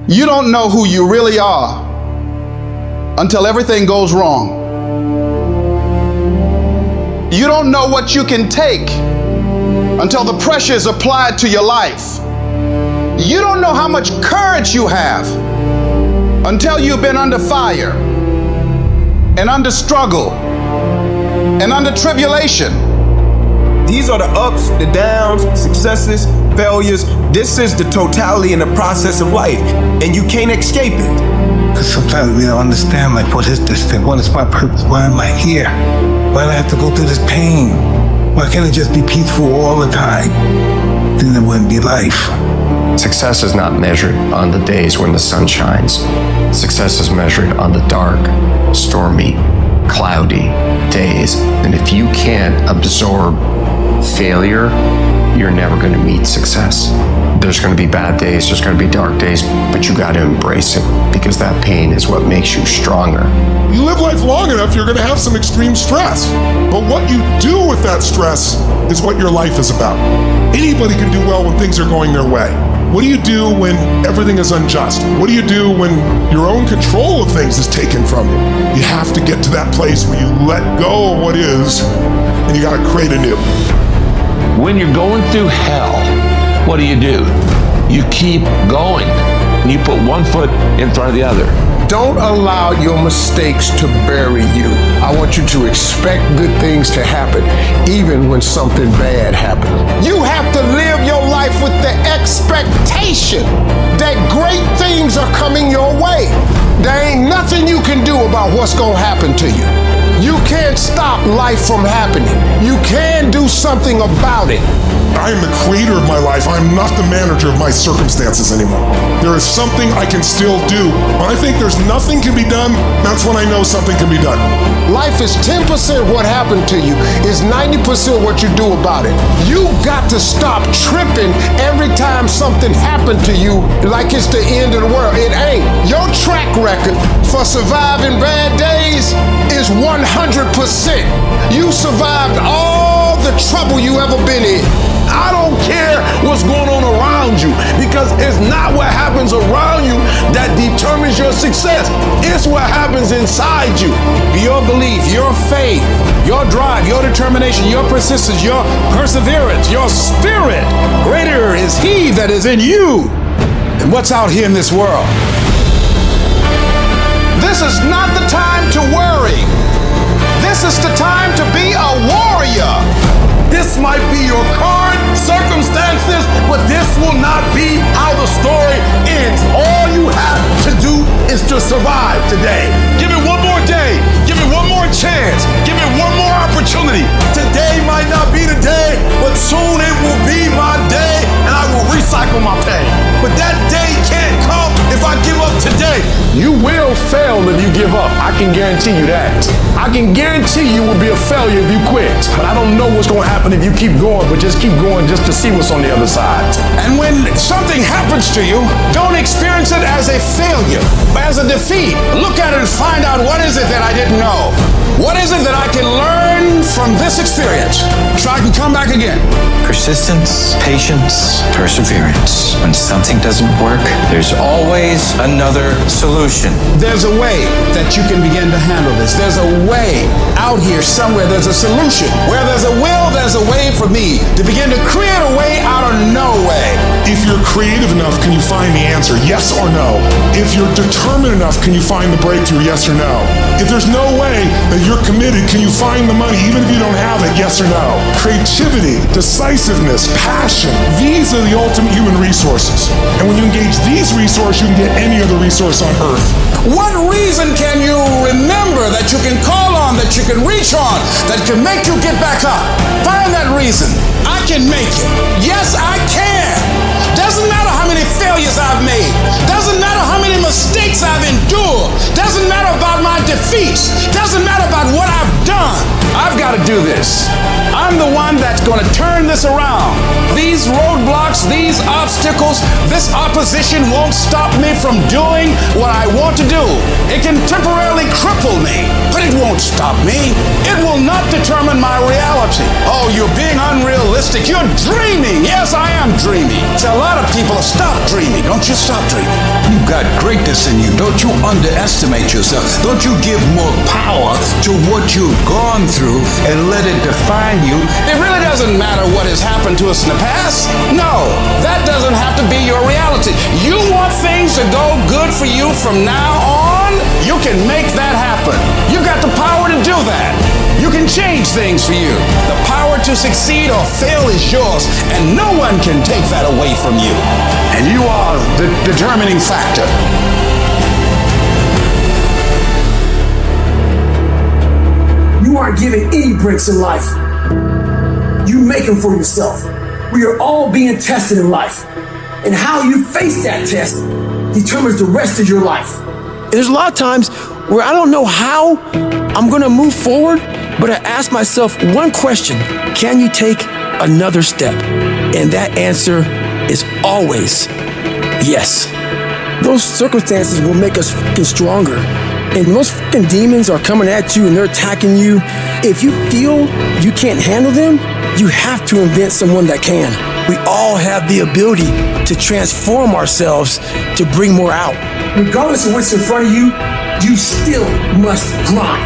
You don't know who you really are until everything goes wrong. You don't know what you can take until the pressure is applied to your life. You don't know how much courage you have until you've been under fire and under struggle and under tribulation. These are the ups, the downs, successes, failures. This is the totality and the process of life, and you can't escape it. Because sometimes we don't understand, like, what is this thing? What is my purpose? Why am I here? Why do I have to go through this pain? Why can't it just be peaceful all the time? Then it wouldn't be life. Success is not measured on the days when the sun shines. Success is measured on the dark, stormy, cloudy days. And if you can't absorb failure, you're never going to meet success. There's going to be bad days, there's going to be dark days, but you got to embrace it, because that pain is what makes you stronger. You live life long enough, you're going to have some extreme stress. But what you do with that stress is what your life is about. Anybody can do well when things are going their way. What do you do when everything is unjust? What do you do when your own control of things is taken from you? You have to get to that place where you let go of what is, and you got to create anew. When you're going through hell, what do? You keep going. You put one foot in front of the other. Don't allow your mistakes to bury you. I want you to expect good things to happen, even when something bad happens. You have to live your life with the expectation that great things are coming your way. There ain't nothing you can do about what's gonna happen to you. You can't stop life from happening. You can do something about it. I am the creator of my life. I'm not the manager of my circumstances anymore. There is something I can still do. When I think there's nothing can be done, that's when I know something can be done. Life is 10% what happened to you, is 90% what you do about it. You got to stop tripping every time something happened to you like it's the end of the world. It ain't. Your track record for surviving bad days is 100%. You survived all the trouble you ever been in. I don't care what's going on around you, because it's not what happens around you that determines your success. It's what happens inside you. Your belief, your faith, your drive, your determination, your persistence, your perseverance, your spirit. Greater is He that is in you than what's out here in this world. This is not the time to worry. This is the time to be a warrior. This might be your current circumstances, but this will not be how the story ends. All you have to do is to survive today. Give it one more day. Give it one more chance. Give it one more opportunity. Today might not be the day, but soon it will be my day, and I will recycle my pain. But that day can't come if I give up today. You will fail if you give up. I can guarantee you that. I can guarantee you will be a failure if you quit. But I don't know what's going to happen if you keep going, but just keep going just to see what's on the other side. And when something happens to you, don't experience it as a failure, but as a defeat. Look at it and find out, what is it that I didn't know? What is it that I can learn from this experience so I can come back again? Persistence, patience, perseverance. When something doesn't work, there's always another solution. There's a way that you can begin to handle this. There's a way out here somewhere. There's a solution. Where there's a will, there's a way for me to begin to create a way out of no way. If you're creative enough, can you find the answer? Yes or no? If you're determined enough, can you find the breakthrough? Yes or no? If there's no way that you're committed, can you find the money even if you don't have it? Yes or no? Creativity, decisiveness, passion, these are the ultimate human resources. And when you engage these resources, you can get any other resource on earth. What reason can you remember that you can call on, that you can reach on, that can make you get back up? Find that reason. I can make it. Yes, I can. Doesn't matter how many failures I've made. Doesn't matter how many mistakes I've endured. Doesn't matter about my defeats. Doesn't matter about what I've done. I've got to do this. I'm the one that's going to turn this around. These roadblocks, these obstacles, this opposition won't stop me from doing what I want to do. It can temporarily cripple me, but it won't stop me. It will not determine my reality. Oh, you're being unrealistic. You're dreaming. Yes, I am dreaming. See, a lot of people stop dreaming. Don't you stop dreaming. You've got greatness in you. Don't you underestimate yourself. Don't you give more power to what you've gone through and let it define you. It really doesn't matter what has happened to us in the past. No, that doesn't have to be your reality. You want things to go good for you from now on? You can make that happen. You've got the power to do that. You can change things for you. The power to succeed or fail is yours, and no one can take that away from you. And you are the determining factor. You aren't given any breaks in life. You make them for yourself. We are all being tested in life. And how you face that test determines the rest of your life. There's a lot of times where I don't know how I'm gonna move forward, but I ask myself one question: can you take another step? And that answer is always yes. Those circumstances will make us fucking stronger. And most fucking demons are coming at you and they're attacking you. If you feel you can't handle them, you have to invent someone that can. We all have the ability to transform ourselves to bring more out. Regardless of what's in front of you, you still must grind.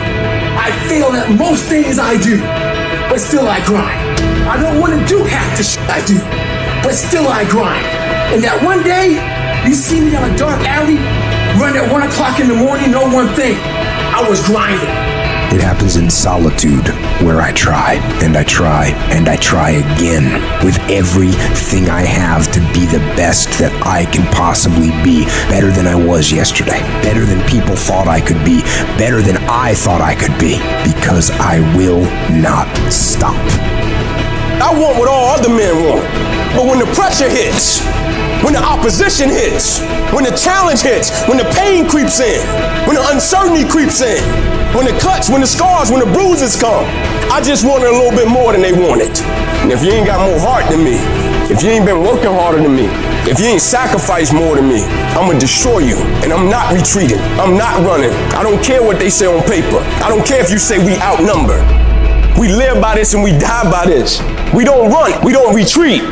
I fail at most things I do, but still I grind. I don't want to do half the shit I do, but still I grind. And that one day, you see me down a dark alley, run at 1 o'clock in the morning, know one thing: I was grinding. It happens in solitude, where I try, and I try, and I try again, with everything I have to be the best that I can possibly be. Better than I was yesterday. Better than people thought I could be. Better than I thought I could be. Because I will not stop. I want what all other men want. But when the pressure hits, when the opposition hits, when the challenge hits, when the pain creeps in, when the uncertainty creeps in, when the cuts, when the scars, when the bruises come, I just want it a little bit more than they want it. And if you ain't got more heart than me, if you ain't been working harder than me, if you ain't sacrificed more than me, I'm gonna destroy you. And I'm not retreating. I'm not running. I don't care what they say on paper. I don't care if you say we outnumbered. We live by this and we die by this. We don't run. We don't retreat.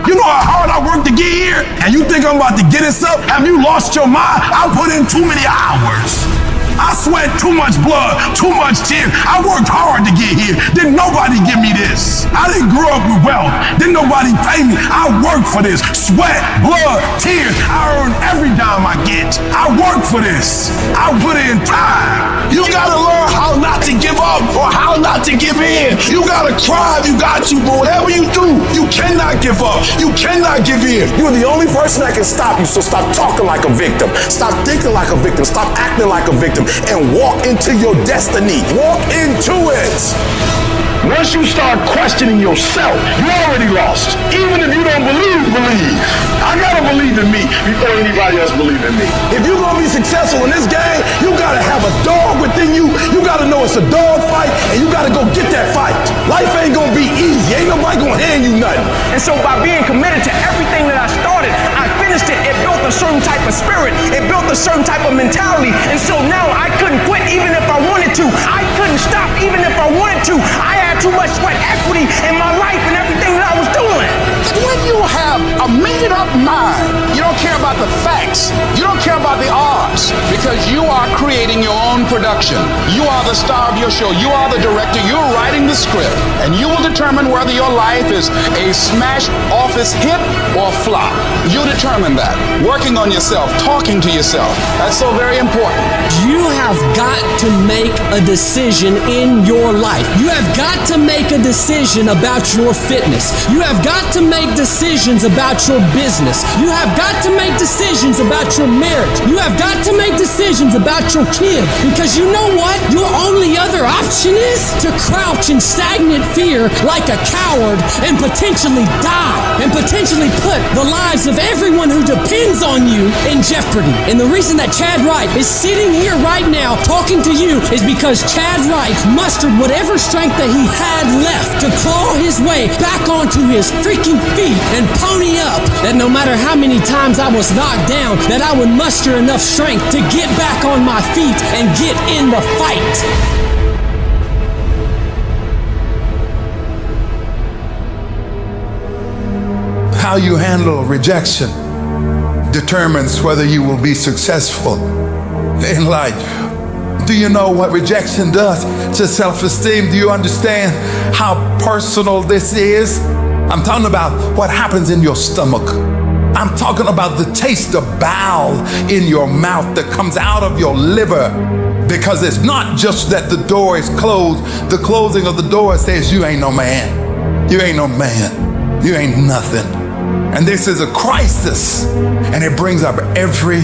You know how hard I worked to get here? And you think I'm about to get us up? Have you lost your mind? I put in too many hours. I sweat too much blood, too much tears. I worked hard to get here. Didn't nobody give me this. I didn't grow up with wealth. Didn't nobody pay me. I worked for this. Sweat, blood, tears. I earn every dime I get. I work for this. I put in time. You gotta learn how not to give up or how not to give in. You gotta cry if you got to, but whatever you do, you cannot give up. You cannot give in. You're the only person that can stop you, so stop talking like a victim. Stop thinking like a victim. Stop acting like a victim. And walk into your destiny. Walk into it. Once you start questioning yourself, you already lost. Even if you don't believe. I gotta believe in me before anybody else believes in me. If you're gonna be successful in this game, you gotta have a dog within you. You gotta know it's a dog fight, and you gotta go get that fight. Life ain't gonna be easy. Ain't nobody gonna hand you nothing. And so by being committed to everything that I started, I finished it. It built a certain type of spirit. It built a certain type of mentality. And so now I couldn't quit even if I wanted to. I couldn't stop even if I wanted to. I had too much sweat equity in my life and everything that I was doing. When you have a made-up mind, you don't care about the facts. You don't care about the odds, because you are creating your own production. You are the star of your show. You are the director. You're writing the script, and you will determine whether your life is a smash office hit or flop. You determine that. Working on yourself, talking to yourself. That's so very important. You have got to make a decision in your life. You have got to make a decision about your fitness. You have got to make decisions about your business. You have got to make decisions about your marriage. You have got to make decisions about your kid. Because you know what? Your only other option is to crouch in stagnant fear like a coward and potentially die. And potentially put the lives of everyone who depends on you in jeopardy. And the reason that Chad Wright is sitting here right now talking to you is because Chad Wright mustered whatever strength that he had left to claw his way back onto his freaking feet and pony up, that no matter how many times I was knocked down, that I would muster enough strength to get back on my feet and get in the fight. How you handle rejection determines whether you will be successful in life. Do you know what rejection does to self-esteem? Do you understand how personal this is? I'm talking about what happens in your stomach. I'm talking about the taste of bile in your mouth that comes out of your liver. Because it's not just that the door is closed. The closing of the door says you ain't no man. You ain't no man. You ain't nothing. And this is a crisis. And it brings up every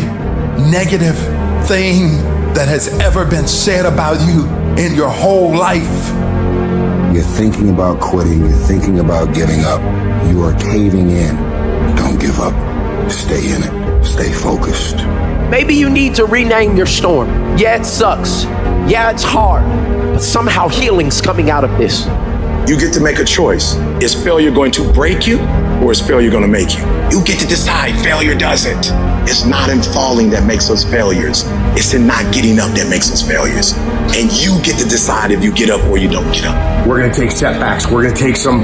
negative thing that has ever been said about you in your whole life. You're thinking about quitting. You're thinking about giving up. You are caving in. Don't give up. Stay in it. Stay focused. Maybe you need to rename your storm. Yeah, it sucks. Yeah, it's hard. But somehow healing's coming out of this. You get to make a choice. Is failure going to break you, or is failure going to make you? You get to decide. Failure doesn't. It's not in falling that makes us failures. It's in not getting up that makes us failures. And you get to decide if you get up or you don't get up. We're going to take setbacks. We're going to take some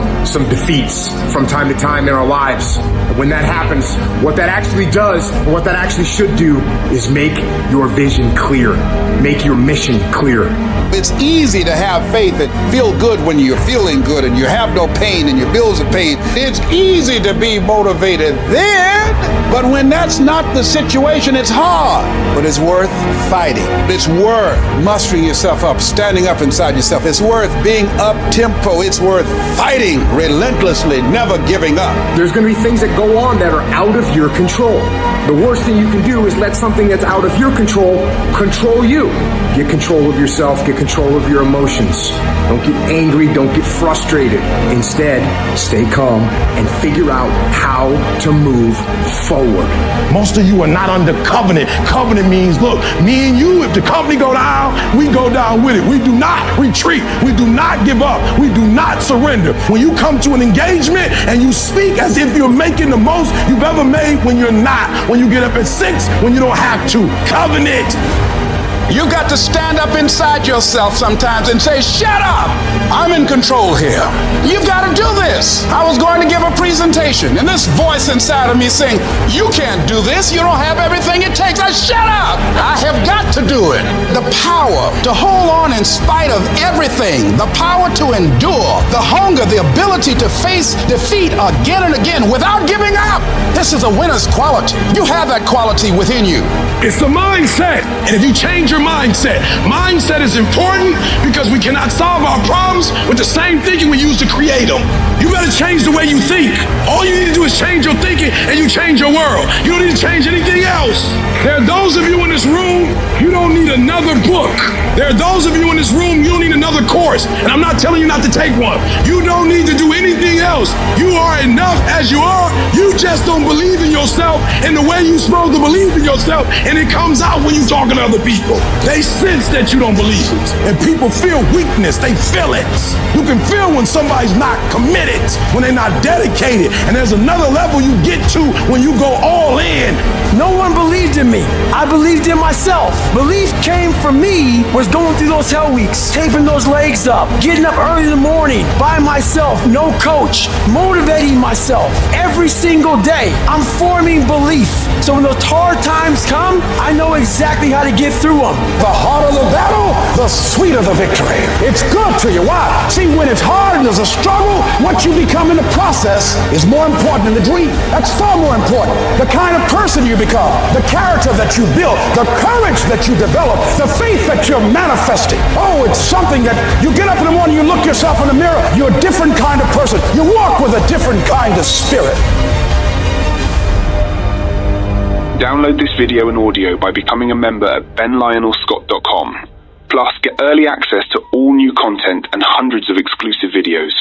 defeats from time to time in our lives. When that happens, what that actually does, or what that actually should do, is make your vision clear. Make your mission clear. It's easy to have faith and feel good when you're feeling good and you have no pain and your bills are paid. It's easy to be motivated then, but when that's not the situation, it's hard. But it's worth fighting. It's worth mustering yourself up, standing up inside yourself. It's worth being up-tempo. It's worth fighting relentlessly, never giving up. There's going to be things that go on that are out of your control. The worst thing you can do is let something that's out of your control you. Get control of yourself, get control of your emotions. Don't get angry, don't get frustrated. Instead, stay calm and figure out how to move forward. Most of you are not under covenant. Covenant means, look, me and you, if the company go down, we go down with it. We do not retreat. We do not give up. We do not surrender. When you come to an engagement and you speak as if you're making the most you've ever made when you're not. When you get up at 6, when you don't have to. Covenant. You got to stand up inside yourself sometimes and say, shut up, I'm in control here. You've got to do this. I was going to give a presentation and this voice inside of me saying, you can't do this. You don't have everything it takes. Shut up. I have got to do it. The power to hold on in spite of everything, the power to endure, the hunger, the ability to face defeat again and again without giving up. This is a winner's quality. You have that quality within you. It's the mindset. And if you change your mindset is important because we cannot solve our problems with the same thinking we use to create them. You better change the way you think. All you need to do is change your thinking and you change your world. You don't need to change anything else. There are those of you in this room, you don't need another book. There are those of you in this room, you don't need another course. And I'm not telling you not to take one. You don't need to do anything else. You are enough as you are. You just don't believe in yourself in the way you're supposed to believe in yourself. And it comes out when you're talking to other people. They sense that you don't believe it. And people feel weakness. They feel it. You can feel when somebody's not committed, when they're not dedicated. And there's another level you get to when you go all in. No one believed in me. I believed in myself. Belief came from me was going through those hell weeks, taping those legs up, getting up early in the morning by myself, no coach, motivating myself every single day. I'm forming belief. So when those hard times come, I know exactly how to get through them. The harder the battle, the sweeter the victory. It's good to you. Why? See, when it's hard and there's a struggle, what you become in the process is more important than the dream. That's far more important. The kind of person you become, the character that you build, the courage that you develop, the faith that you're manifesting. Oh, it's something that you get up in the morning, you look yourself in the mirror, you're a different kind of person. You walk with a different kind of spirit. Download this video and audio by becoming a member at benlionelscott.com. Plus, get early access to all new content and hundreds of exclusive videos.